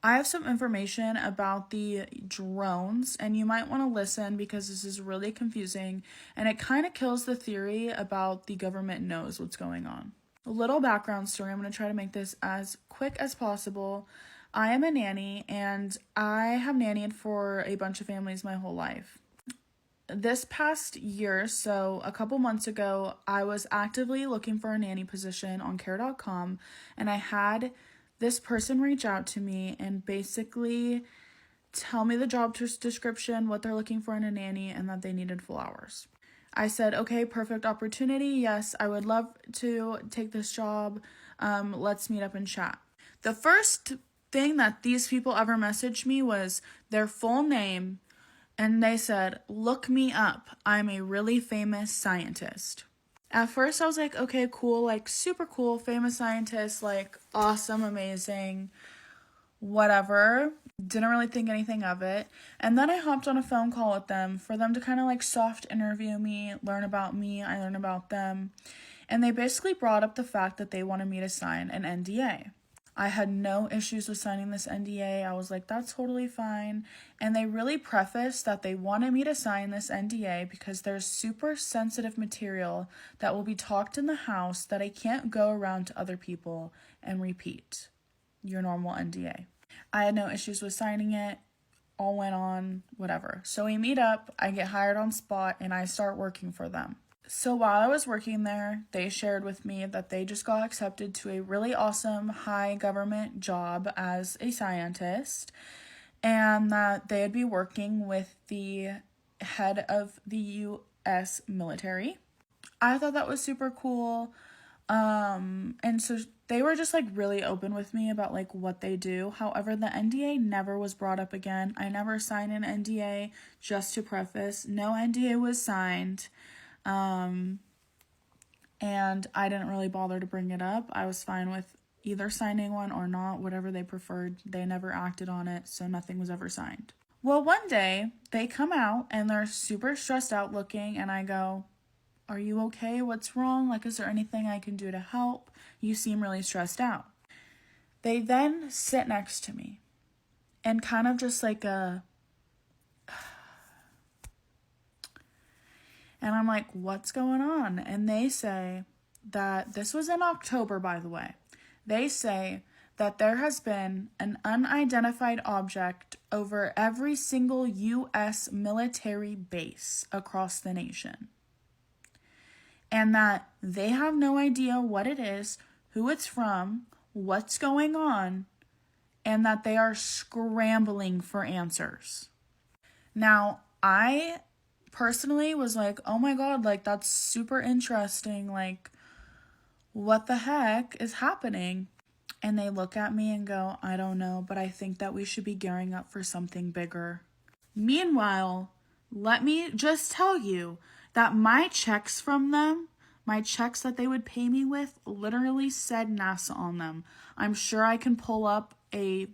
I have some information about the drones, and you might want to listen because this is really confusing, and it kind of kills the theory about the government knows what's going on. A little background story. I'm going to try to make this as quick as possible. I am a nanny, and I have nannied for a bunch of families my whole life. This past year, so a couple months ago, I was actively looking for a nanny position on care.com, and I had this person reach out to me and basically tell me the job description, what they're looking for in a nanny, and that they needed full hours. I said, okay, perfect opportunity. Yes, I would love to take this job. Let's meet up and chat. The first thing that these people ever messaged me was their full name, and they said, look me up. I'm a really famous scientist. At first, I was like, okay, cool, like super cool, famous scientist, like awesome, amazing, whatever. Didn't really think anything of it. And then I hopped on a phone call with them for them to kind of like soft interview me, learn about me, I learn about them. And they basically brought up the fact that they wanted me to sign an NDA. I had no issues with signing this NDA. I was like, that's totally fine. And they really prefaced that they wanted me to sign this NDA because there's super sensitive material that will be talked in the house that I can't go around to other people and repeat. Your normal NDA. I had no issues with signing it. All went on, whatever. So we meet up, I get hired on spot, and I start working for them. So while I was working there, they shared with me that they just got accepted to a really awesome high government job as a scientist, and that they'd be working with the head of the U.S. military. I thought that was super cool. And so they were just like really open with me about like what they do. However, the NDA never was brought up again. I never signed an NDA, just to preface. No NDA was signed. And I didn't really bother to bring it up. I was fine with either signing one or not, whatever they preferred. They never acted on it, so nothing was ever signed. Well, one day they come out and they're super stressed out looking, and I go, are you okay? What's wrong? Like, is there anything I can do to help? You seem really stressed out. They then sit next to me and kind of just like and I'm like, what's going on? And they say that, this was in October, by the way. They say that there has been an unidentified object over every single U.S. military base across the nation. And that they have no idea what it is, who it's from, what's going on, and that they are scrambling for answers. Now, I personally was like, oh my god, like that's super interesting, like what the heck is happening? And they look at me and go, I don't know, but I think that we should be gearing up for something bigger. Meanwhile, let me just tell you that my checks from them, my checks that they would pay me with, literally said NASA on them. I'm sure I can pull up a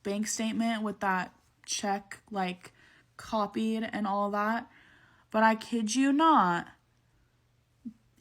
bank statement with that check like copied and all that, but I kid you not,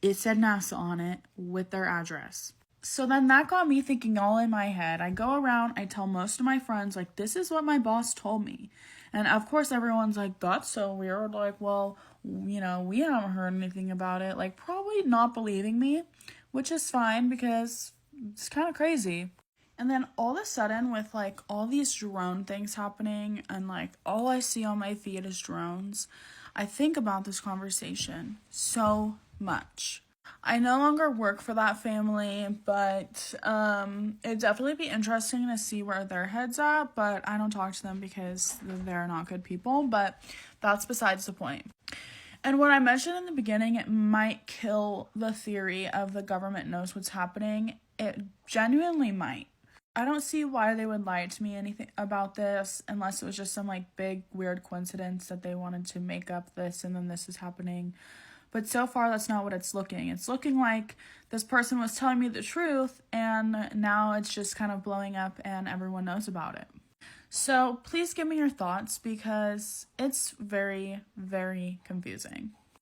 it said NASA on it with their address. So then that got me thinking all in my head. I go around, I tell most of my friends, like, this is what my boss told me. And of course everyone's like, that's so weird. Like, well, you know, we haven't heard anything about it. Like, probably not believing me, which is fine because it's kind of crazy. And then all of a sudden, with like all these drone things happening and like all I see on my feed is drones, I think about this conversation so much. I no longer work for that family, but it'd definitely be interesting to see where their head's at, but I don't talk to them because they're not good people, but that's besides the point. And what I mentioned in the beginning, it might kill the theory of the government knows what's happening. It genuinely might. I don't see why they would lie to me anything about this unless it was just some like big weird coincidence that they wanted to make up this and then this is happening. But so far that's not what it's looking. It's looking like this person was telling me the truth and now it's just kind of blowing up and everyone knows about it. So please give me your thoughts because it's very, very confusing.